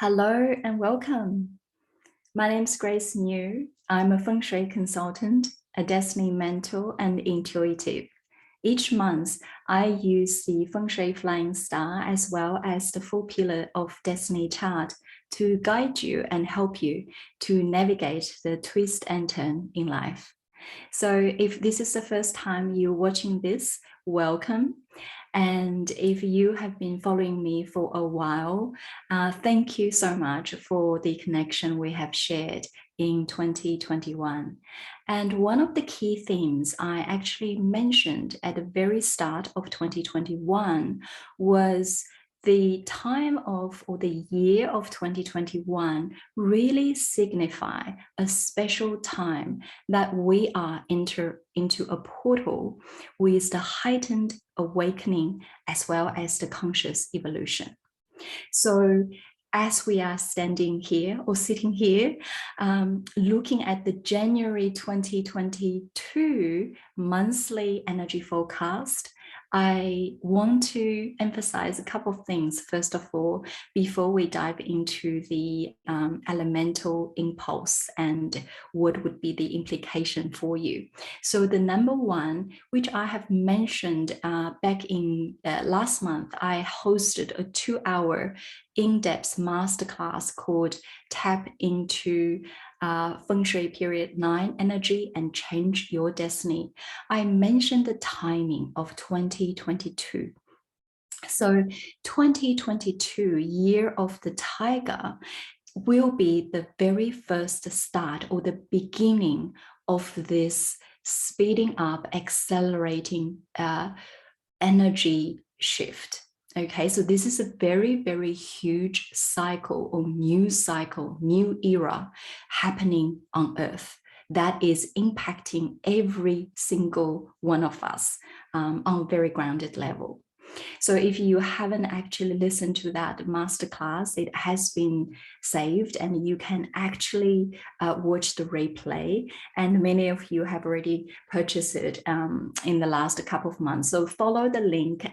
Hello and welcome. My name is Grace New. I'm a Feng Shui consultant, a destiny mentor, and intuitive. Each month, I use the Feng Shui Flying Star as well as the 4 pillar of destiny chart to guide you and help you to navigate the twist and turn in life. So if this is the first time you're watching this, welcome. And if you have been following me for a while, thank you so much for the connection we have shared in 2021. And one of the key themes I actually mentioned at the very start of 2021 was the time of, or the year of 2021 really signify a special time that we are into a portal with the heightened awakening as well as the conscious evolution. So as we are standing here or sitting here, looking at the January 2022 monthly energy forecast, I want to emphasize a couple of things, first of all, before we dive into the elemental impulse and what would be the implication for you. So the number one, which I have mentioned back in last month, I hosted a 2-hour in-depth masterclass called Tap Into Feng Shui Period 9 Energy and Change Your Destiny. I mentioned the timing of 2022. So 2022, Year of the Tiger, will be the very first start or the beginning of this speeding up, accelerating energy shift. Okay, so this is a very, very huge cycle or new era happening on Earth that is impacting every single one of us on a very grounded level. So if you haven't actually listened to that masterclass, it has been saved and you can actually watch the replay. And many of you have already purchased it in the last couple of months. So follow the link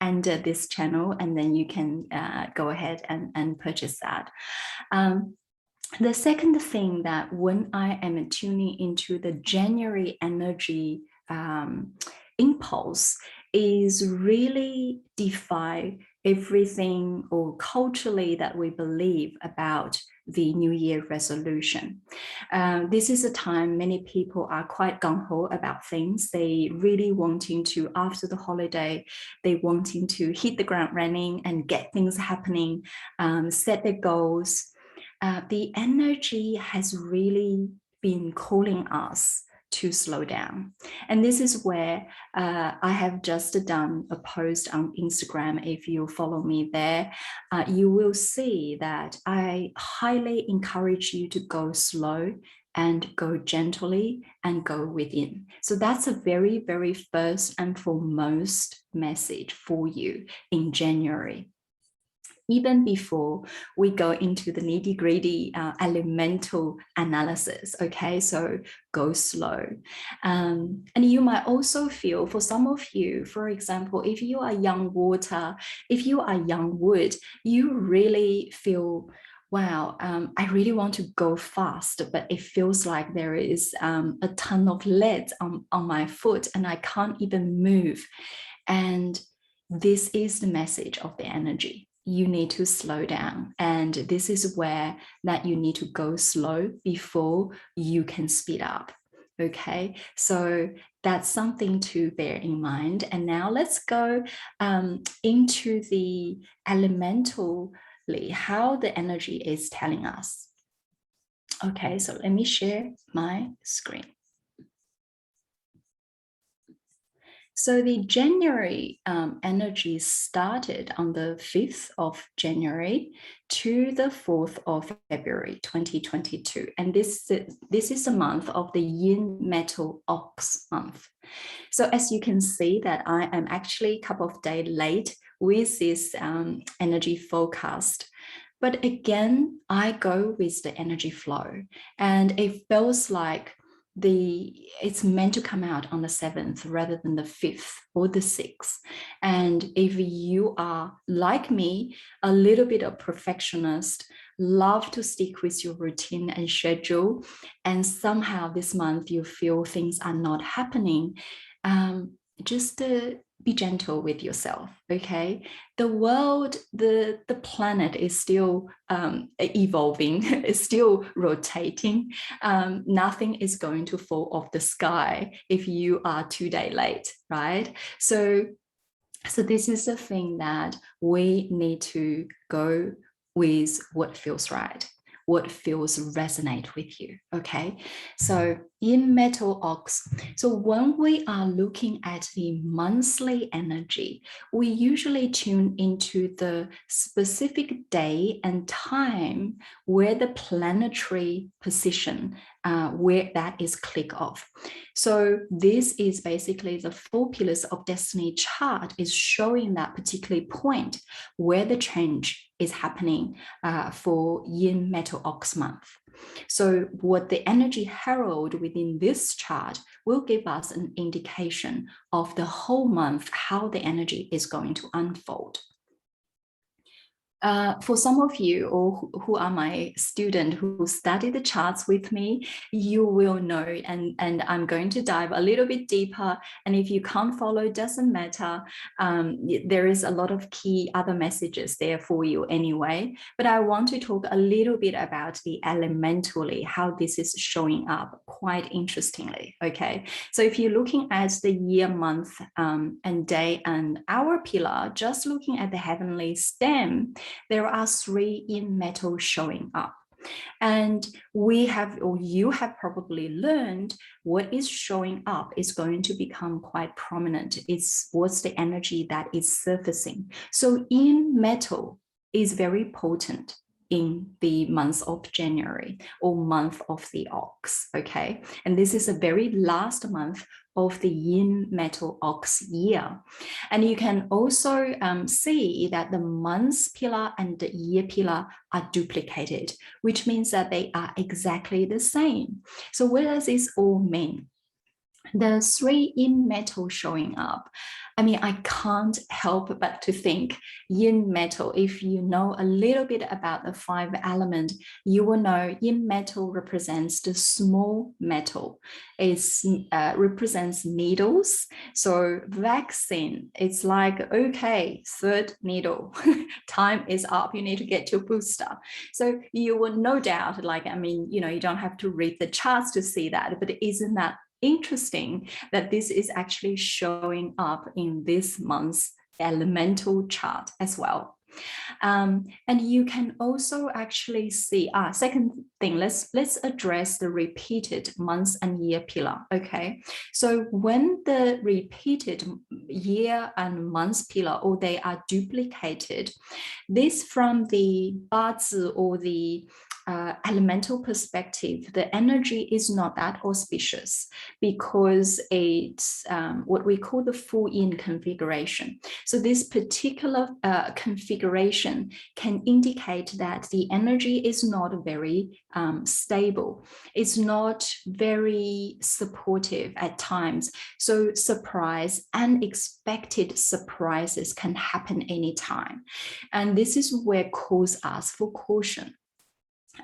under this channel and then you can go ahead and purchase that. The second thing that when I am tuning into the January energy impulse is really defy everything or culturally that we believe about the New Year resolution. This is a time many people are quite gung-ho about things. They really wanting to, after the holiday, they wanting to hit the ground running and get things happening, set their goals. The energy has really been calling us to slow down. And this is where I have just done a post on Instagram. If you follow me there, you will see that I highly encourage you to go slow and go gently and go within. So that's a very, very first and foremost message for you in January. Even before we go into the nitty-gritty elemental analysis, okay? So go slow. And you might also feel, for some of you, for example, if you are young water, if you are young wood, you really feel, wow, I really want to go fast, but it feels like there is a ton of lead on my foot and I can't even move. And this is the message of the energy. You need to slow down. And this is where that you need to go slow before you can speed up. Okay, so that's something to bear in mind. And now let's go into the elementally, how the energy is telling us. Okay, so let me share my screen. So the January energy started on the 5th of January to the 4th of February 2022. And this is the month of the Yin Metal Ox month. So as you can see that I am actually a couple of days late with this energy forecast. But again, I go with the energy flow and it feels like it's meant to come out on the 7th rather than the 5th or the 6th. And if you are like me, a little bit of perfectionist, love to stick with your routine and schedule, and somehow this month you feel things are not happening, just be gentle with yourself, okay? The world, the planet is still evolving, it's still rotating. Nothing is going to fall off the sky if you are 2 days late, right? So this is the thing that we need to go with what feels right, what feels resonate with you, okay? So Yin Metal Ox. So when we are looking at the monthly energy, we usually tune into the specific day and time where the planetary position, where that is click off. So this is basically the 4 pillars of destiny chart is showing that particular point where the change is happening for Yin Metal Ox month. So what the energy herald within this chart will give us an indication of the whole month, how the energy is going to unfold. For some of you or who are my student who study the charts with me, you will know, and I'm going to dive a little bit deeper. And if you can't follow, doesn't matter. There is a lot of key other messages there for you anyway. But I want to talk a little bit about the elementally, how this is showing up quite interestingly. Okay, so if you're looking at the year, month, and day and hour pillar, just looking at the heavenly stem, there are 3 Yin Metal showing up. And we have, or you have probably learned, what is showing up is going to become quite prominent. It's what's the energy that is surfacing. So Yin Metal is very potent in the month of January or month of the ox, okay? And this is the very last month of the Yin Metal Ox year. And you can also see that the month's pillar and the year pillar are duplicated, which means that they are exactly the same. So what does this all mean? The 3 Yin Metal showing up. I mean, I can't help but to think Yin Metal. If you know a little bit about the 5 element, you will know Yin Metal represents the small metal. It represents needles. So vaccine, it's like, okay, 3rd needle, time is up. You need to get your booster. So you will no doubt, like, I mean, you know, you don't have to read the charts to see that, but isn't that interesting that this is actually showing up in this month's elemental chart as well. And you can also actually see, second thing, let's address the repeated months and year pillar, okay? So when the repeated year and months pillar, or they are duplicated, this from the Bazi or the elemental perspective, the energy is not that auspicious because it's what we call the full Yin configuration. So this particular configuration can indicate that the energy is not very stable. It's not very supportive at times. So surprise, unexpected surprises can happen anytime. And this is where calls us for caution.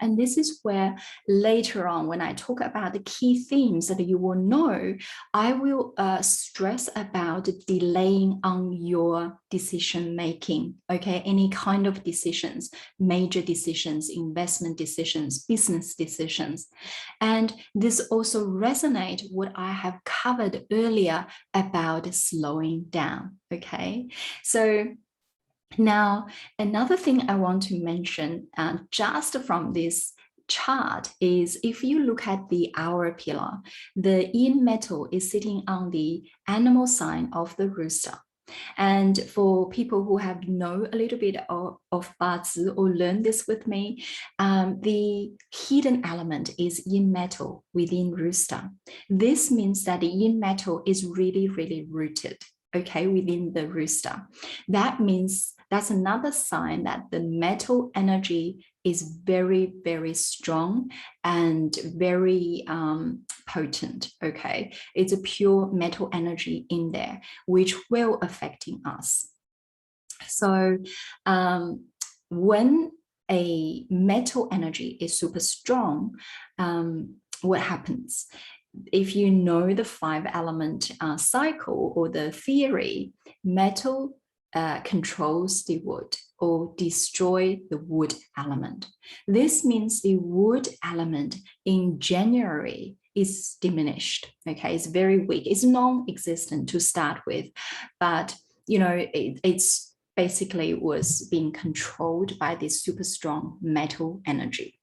And this is where later on, when I talk about the key themes that you will know, I will stress about delaying on your decision making, okay? Any kind of decisions, major decisions, investment decisions, business decisions. And this also resonates what I have covered earlier about slowing down, okay? So now, another thing I want to mention just from this chart is if you look at the hour pillar, the Yin Metal is sitting on the animal sign of the rooster. And for people who have know a little bit of Bazi or learn this with me, the hidden element is Yin Metal within rooster. This means that the Yin Metal is really, really rooted, okay, within the rooster. That means that's another sign that the metal energy is very, very strong and very potent, okay? It's a pure metal energy in there, which will affecting us. So when a metal energy is super strong, what happens? If you know the 5-element cycle or the theory, metal controls the wood or destroy the wood element. This means the wood element in January is diminished, okay? It's very weak. It's non-existent to start with, but you know, it's basically was being controlled by this super strong metal energy.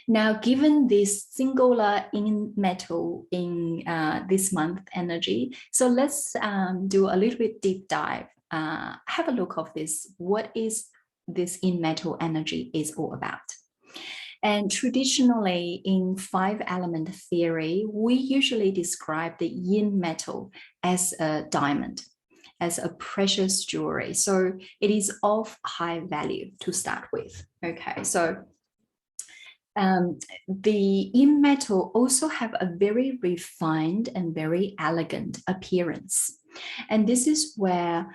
Now, given this singular in metal in this month energy, so let's do a little bit deep dive. Have a look of this. What is this in metal energy is all about? And traditionally in 5-element theory, we usually describe the yin metal as a diamond, as a precious jewelry. So it is of high value to start with. Okay, so the Yin metal also have a very refined and very elegant appearance. And this is where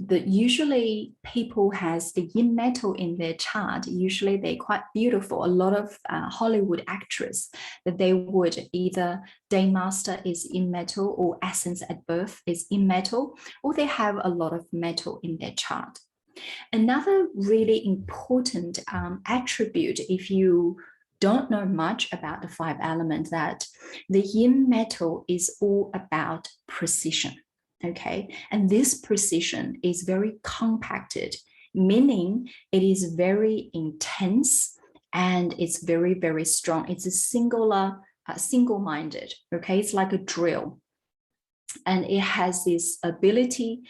usually people has the Yin metal in their chart. Usually they're quite beautiful. A lot of Hollywood actors that they would either day master is in metal or essence at birth is in metal, or they have a lot of metal in their chart. Another really important attribute, if you don't know much about the 5 elements, that the yin metal is all about precision, okay? And this precision is very compacted, meaning it is very intense and it's very, very strong. It's a single-minded, okay? It's like a drill. And it has this ability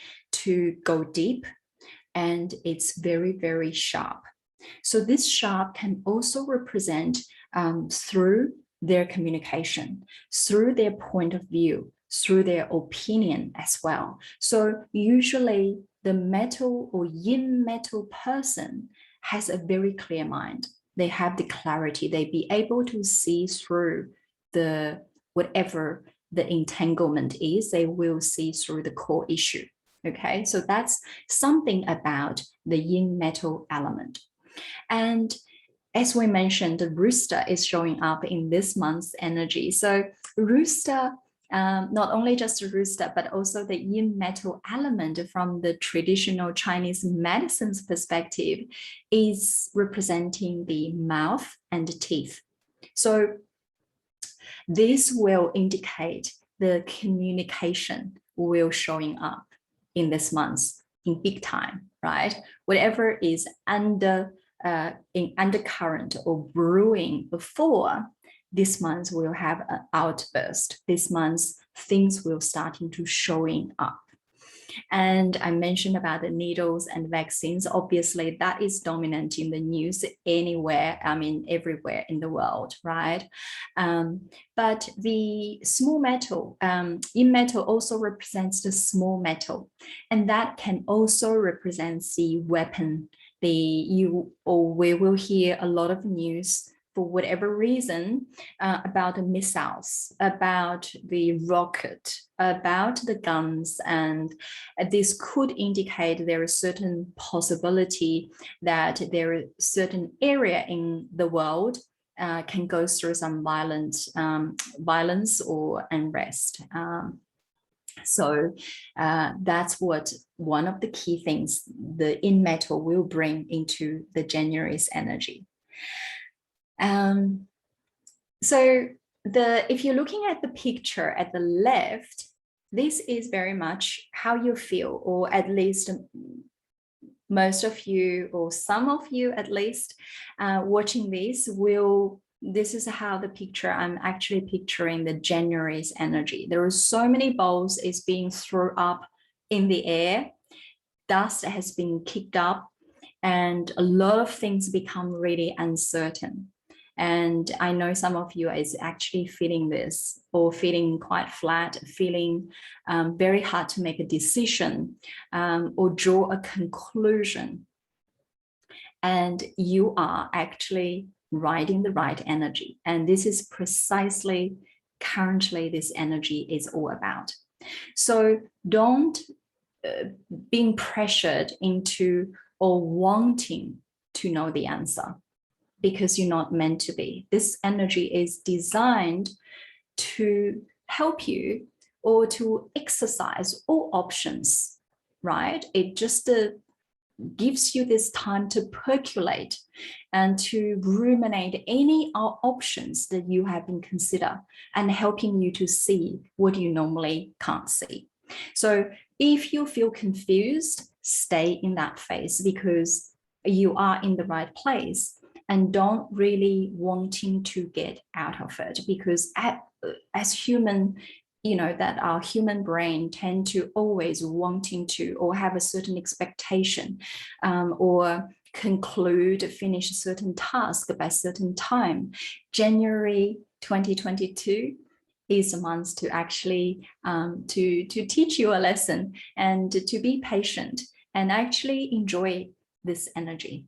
to go deep, and it's very, very sharp. So this sharp can also represent through their communication, through their point of view, through their opinion as well. So usually the metal or yin metal person has a very clear mind. They have the clarity. They be able to see through the whatever the entanglement is. They will see through the core issue. Okay, so that's something about the yin metal element. And as we mentioned, the rooster is showing up in this month's energy. So rooster, not only just a rooster, but also the yin metal element from the traditional Chinese medicine's perspective is representing the mouth and the teeth. So this will indicate the communication will showing up in this month in big time, right? Whatever is in undercurrent or brewing before, this month will have an outburst. This month, things will starting to showing up. And I mentioned about the needles and vaccines. Obviously, that is dominant in the news anywhere, I mean, everywhere in the world, right? But the small metal, in metal also represents the small metal. And that can also represent the weapon. We will hear a lot of news for whatever reason, about the missiles, about the rocket, about the guns, and this could indicate there is certain possibility that there is certain area in the world can go through some violence or unrest. So that's what one of the key things the in metal will bring into the January's energy. So if you're looking at the picture at the left, this is very much how you feel, or at least most of you, or some of you at least, watching this this is how the picture, I'm actually picturing the January's energy. There are so many balls is being thrown up in the air. Dust has been kicked up, and a lot of things become really uncertain. And I know some of you is actually feeling this, or feeling quite flat, feeling very hard to make a decision or draw a conclusion. and you are actually riding the right energy. And this is precisely currently this energy is all about. So don't being pressured into or wanting to know the answer, because you're not meant to be. This energy is designed to help you or to exercise all options, right? It just gives you this time to percolate and to ruminate any options that you have been considered, and helping you to see what you normally can't see. So if you feel confused, stay in that phase, because you are in the right place, and don't really wanting to get out of it, because as human, that our human brain tend to always wanting to, or have a certain expectation, or finish a certain task by a certain time. January 2022 is a month to actually to teach you a lesson, and to be patient and actually enjoy this energy,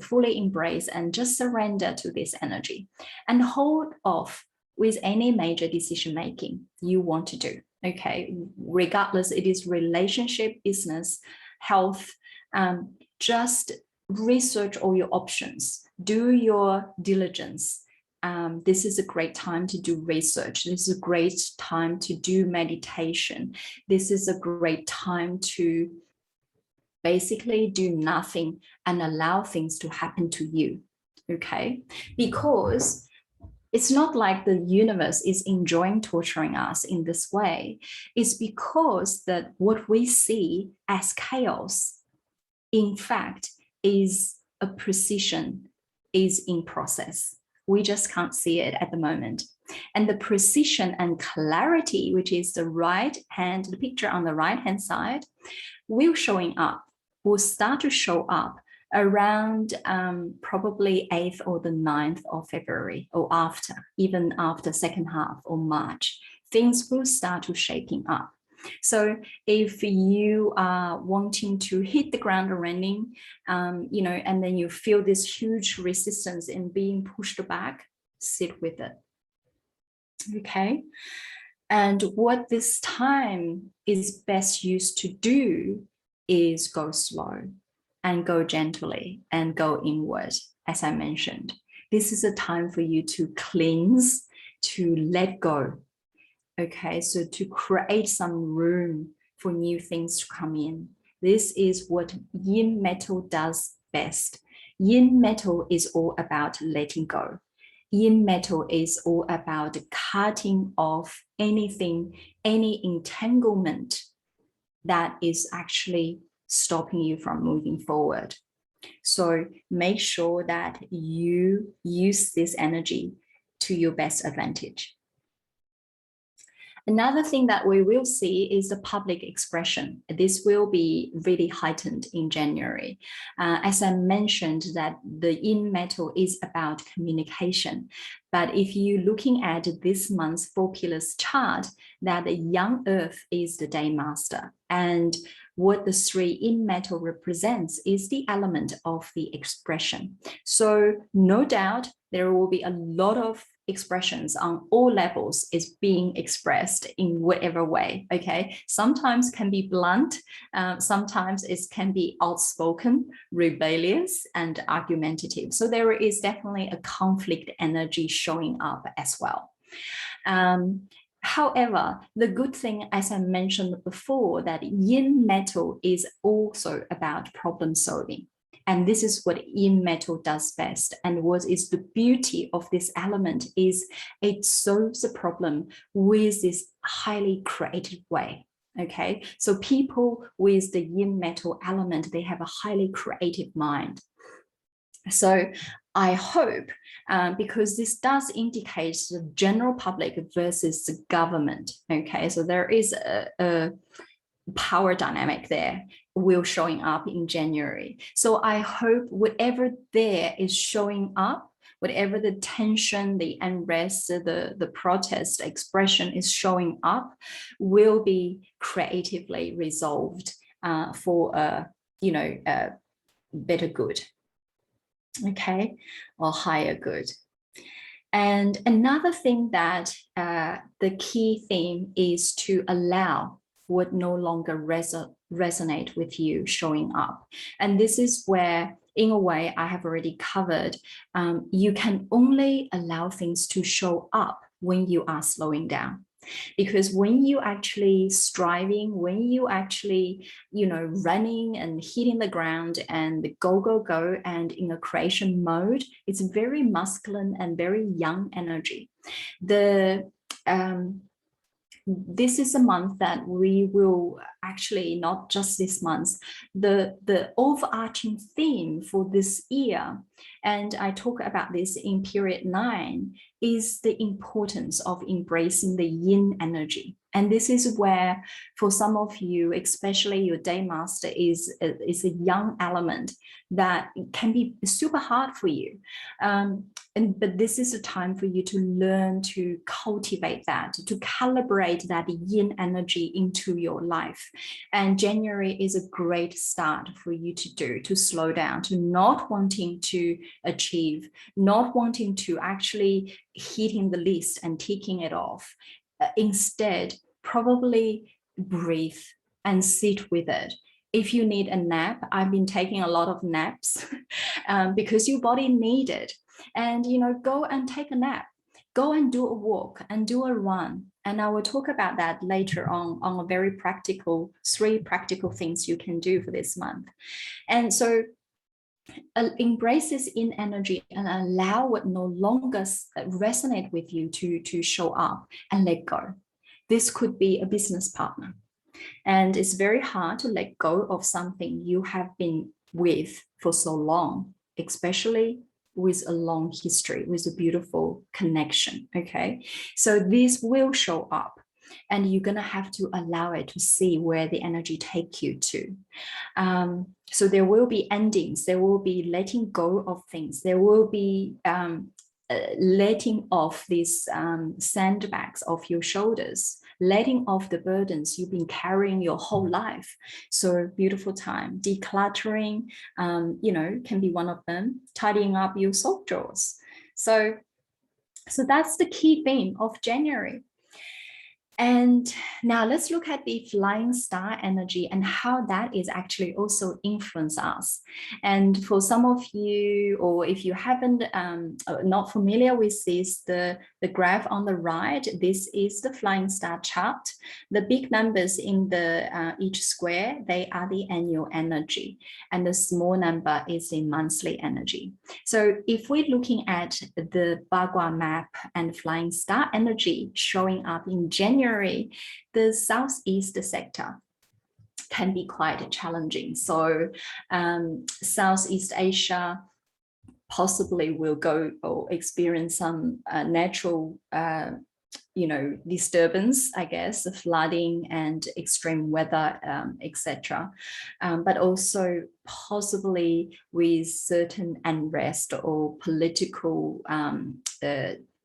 fully embrace, and just surrender to this energy, and hold off with any major decision making you want to do. Okay, regardless, it is relationship, business, health, just research all your options, do your diligence. This is a great time to do research. This is a great time to do meditation. This is a great time to basically do nothing and allow things to happen to you. Okay, because it's not like the universe is enjoying torturing us in this way. It's because that what we see as chaos, in fact, is a precision, is in process. We just can't see it at the moment. And the precision and clarity, which is the picture on the right-hand side, will start to show up around probably 8th or the 9th of February, or even after second half of March, things will start to shaping up. So if you are wanting to hit the ground running, and then you feel this huge resistance in being pushed back, sit with it. Okay. And what this time is best used to do is go slow and go gently and go inward, as I mentioned. This is a time for you to cleanse, to let go. Okay, so to create some room for new things to come in. This is what Yin Metal does best. Yin Metal is all about letting go. Yin Metal is all about cutting off anything, any entanglement that is actually stopping you from moving forward. So make sure that you use this energy to your best advantage. Another thing that we will see is the public expression. This will be really heightened in January. As I mentioned, that the Yin Metal is about communication. But if you're looking at this month's 4 pillars chart, that the young earth is the day master. And what the 3 Yin Metal represents is the element of the expression. So no doubt there will be a lot of expressions on all levels is being expressed in whatever way. Okay, sometimes can be blunt, sometimes it can be outspoken, rebellious, and argumentative. So there is definitely a conflict energy showing up as well. However, the good thing, as I mentioned before, that Yin Metal is also about problem solving. And this is what Yin Metal does best. And what is the beauty of this element is it solves the problem with this highly creative way. Okay, so people with the Yin Metal element, they have a highly creative mind. So I hope, because this does indicate the general public versus the government. Okay, so there is a power dynamic there will showing up in January. So I hope whatever there is showing up, whatever the tension, the unrest, the protest expression is showing up, will be creatively resolved for a better good. okay, or higher good. And another thing that the key theme is to allow what no longer resonate with you showing up. And this is where, in a way, I have already covered, you can only allow things to show up when you are slowing down. Because when you actually striving, when you actually, running and hitting the ground and go, and in a creation mode, it's very masculine and very young energy. This is a month that we will actually, not just this month, the overarching theme for this year, and I talk about this in period 9, is the importance of embracing the yin energy. And this is where, for some of you, especially your day master is a young element that can be super hard for you. But this is a time for you to learn to cultivate that, to calibrate that yin energy into your life. And January is a great start for you to slow down, to not wanting to achieve, not wanting to actually hitting the list and ticking it off. Instead, probably breathe and sit with it. If you need a nap, I've been taking a lot of naps because your body needs it. And go and take a nap, go and do a walk and do a run. And I will talk about that later on a very practical, 3 practical things you can do for this month. And so embrace this in energy and allow what no longer resonate with you to show up and let go. This could be a business partner. And it's very hard to let go of something you have been with for so long, especially with a long history, with a beautiful connection, okay? So this will show up, and you're gonna have to allow it to see where the energy take you to. So there will be endings, there will be letting go of things, there will be letting off these sandbags off your shoulders, letting off the burdens you've been carrying your whole life. So beautiful time. Decluttering, can be one of them. Tidying up your sock drawers. So that's the key theme of January. And now let's look at the flying star energy and how that is actually also influence us. And for some of you, or if you haven't, not familiar with this, the graph on the right, this is the flying star chart. The big numbers in the each square, they are the annual energy, and the small number is the monthly energy. So if we're looking at the Bagua map and flying star energy showing up in January, the Southeast sector can be quite challenging. So Southeast Asia possibly will go or experience some natural disturbance, I guess, the flooding and extreme weather, etc. But also possibly with certain unrest or political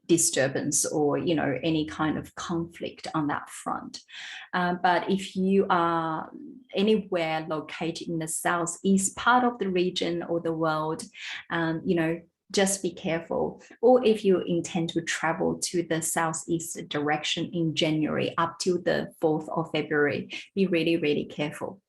disturbance, or any kind of conflict on that front. But if you are anywhere located in the southeast part of the region or the world, just be careful. Or if you intend to travel to the southeast direction in January up to the 4th of February, be really, really careful.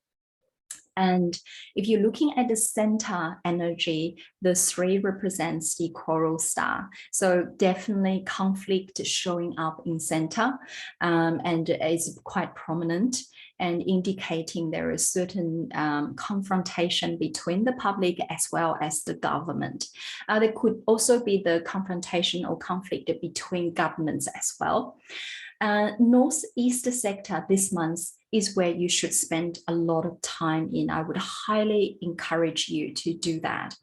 And if you're looking at the center energy, the 3 represents the coral star. So definitely conflict showing up in center, and is quite prominent, and indicating there is certain confrontation between the public as well as the government. There could also be the confrontation or conflict between governments as well. Northeast sector this month is where you should spend a lot of time in. I would highly encourage you to do that,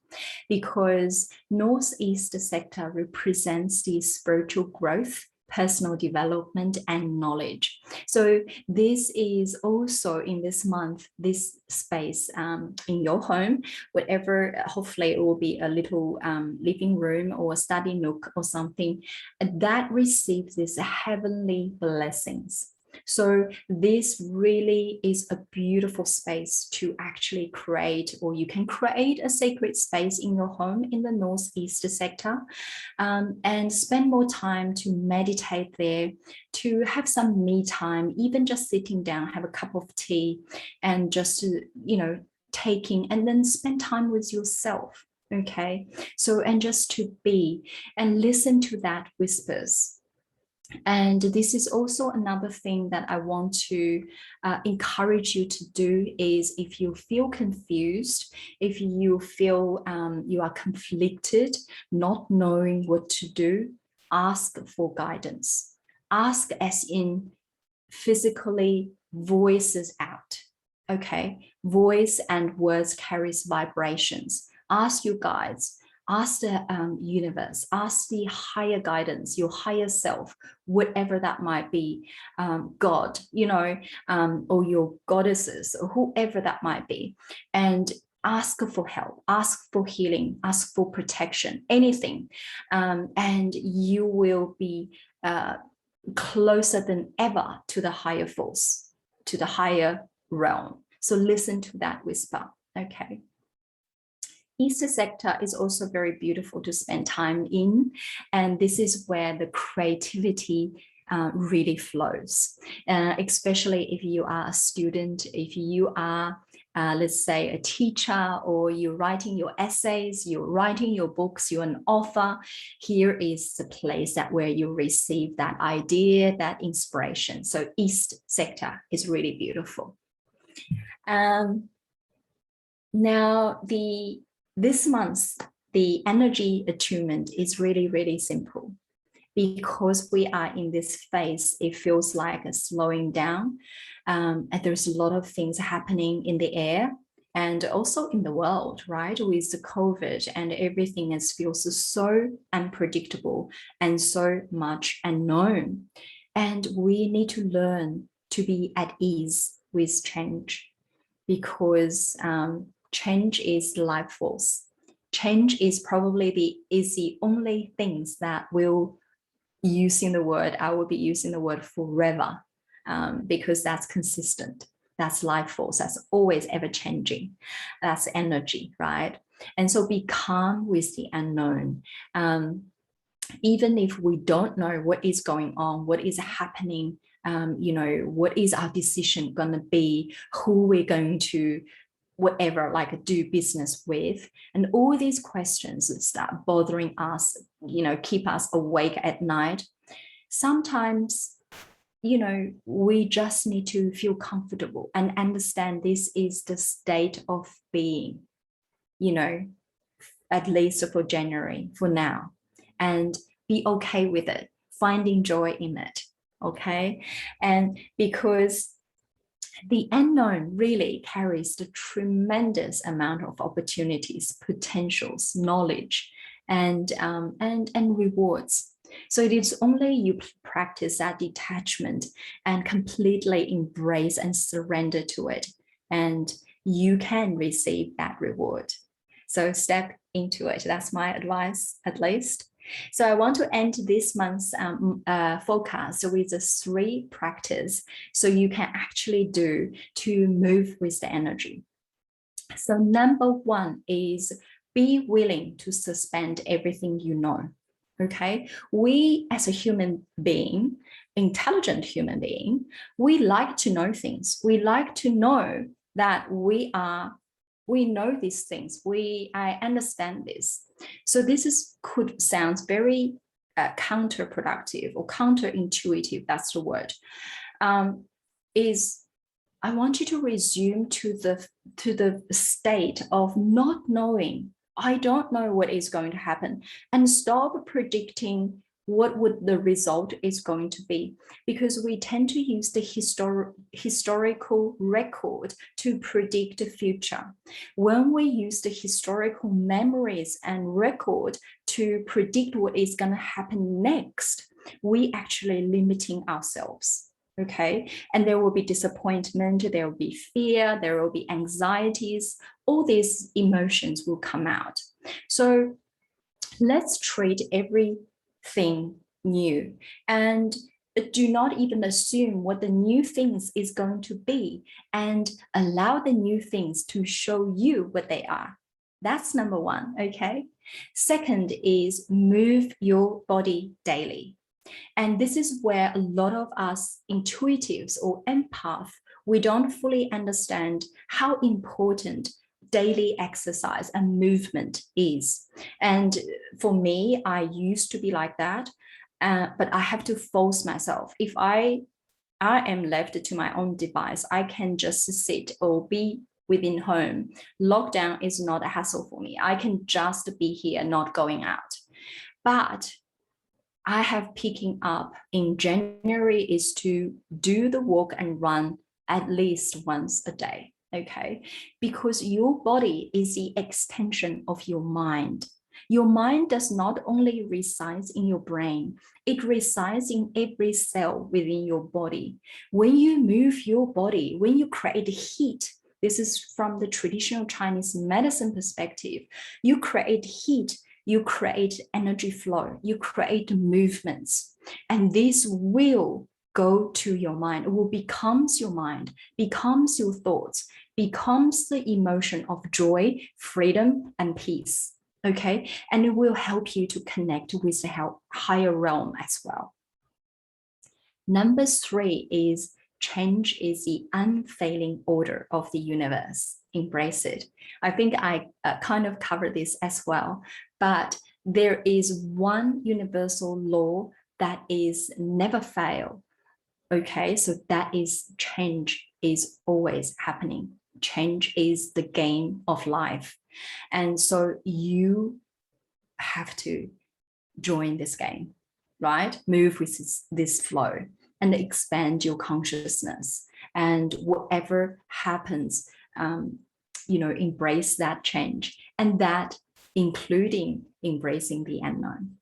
because Northeast sector represents the spiritual growth, personal development, and knowledge. So this is also in this month, this space in your home, whatever, hopefully it will be a little living room or a study nook or something that receives these heavenly blessings. So this really is a beautiful space to actually create, or you can create a sacred space in your home in the Northeast sector, and spend more time to meditate there, to have some me time, even just sitting down, have a cup of tea, and just to, taking, and then spend time with yourself. Okay, so, and just to be and listen to that whispers. And this is also another thing that I want to encourage you to do is, if you feel confused, if you feel you are conflicted, not knowing what to do, ask for guidance. Ask as in physically voices out. Okay, voice and words carries vibrations. Ask your guides, ask the universe, ask the higher guidance, your higher self, whatever that might be, God, or your goddesses, or whoever that might be, and ask for help, ask for healing, ask for protection, anything, and you will be closer than ever to the higher force, to the higher realm. So listen to that whisper. Okay. East sector is also very beautiful to spend time in, and this is where the creativity really flows, especially if you are a student, if you are let's say a teacher, or you're writing your essays, you're writing your books, you're an author. Here is the place that where you receive that idea, that inspiration. So East sector is really beautiful. Now this month, the energy attunement is really, really simple. Because we are in this phase, it feels like a slowing down. And there's a lot of things happening in the air and also in the world, right? With the COVID, and everything feels so unpredictable and so much unknown. And we need to learn to be at ease with change, because change is life force. Change is probably the only things that will using the word, I will be using the word forever, because that's consistent. That's life force. That's always ever changing. That's energy, right? And so be calm with the unknown. Even if we don't know what is going on, what is happening, what is our decision going to be, who we're going to whatever, like do business with, and all these questions that start bothering us, keep us awake at night. Sometimes, we just need to feel comfortable and understand this is the state of being, at least for January, for now, and be okay with it, finding joy in it. Okay. And because the unknown really carries the tremendous amount of opportunities, potentials, knowledge, and rewards. So it is only you practice that detachment and completely embrace and surrender to it, and you can receive that reward. So step into it. That's my advice, at least. So I want to end this month's forecast with the 3 practices so you can actually do to move with the energy. So number 1 is be willing to suspend everything you know. Okay, we as a human being, intelligent human being, we like to know things. We like to know that we know these things. I understand this. So this could sound very counterproductive or counterintuitive. That's the word. Is I want you to resume to the state of not knowing. I don't know what is going to happen, and stop predicting what would the result is going to be, because we tend to use the historical record to predict the future. When we use the historical memories and record to predict what is going to happen next, we actually limiting ourselves. Okay, and there will be disappointment, there will be fear, there will be anxieties, all these emotions will come out. So let's treat everything new, and do not even assume what the new things is going to be, and allow the new things to show you what they are. That's number one, okay? Second is move your body daily. And this is where a lot of us intuitives or empaths, we don't fully understand how important daily exercise and movement is. And for me, I used to be like that, but I have to force myself. If I am left to my own device, I can just sit or be within home. Lockdown is not a hassle for me. I can just be here, not going out. But I have picking up in January is to do the walk and run at least once a day, okay? Because your body is the extension of your mind. Your mind does not only reside in your brain, it resides in every cell within your body. When you move your body, when you create heat, this is from the traditional Chinese medicine perspective, you create heat, you create energy flow, you create movements, and this will go to your mind. It will becomes your mind, becomes your thoughts, becomes the emotion of joy, freedom, and peace. Okay, and it will help you to connect with the higher realm as well. Number 3 is change is the unfailing order of the universe. Embrace it. I think I kind of covered this as well, but there is one universal law that is never fail. Okay, so that is change is always happening. Change is the game of life. And so you have to join this game, right? Move with this flow and expand your consciousness. And whatever happens, embrace that change, and that including embracing the unknown.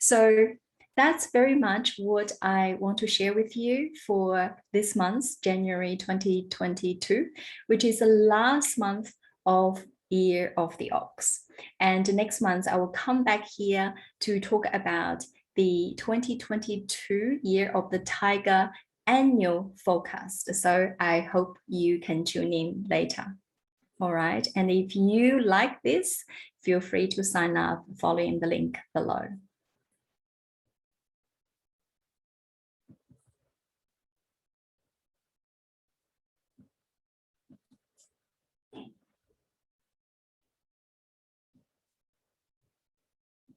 So that's very much what I want to share with you for this month, January 2022, which is the last month of Year of the Ox. And next month, I will come back here to talk about the 2022 Year of the Tiger annual forecast. So I hope you can tune in later. All right. And if you like this, feel free to sign up following the link below.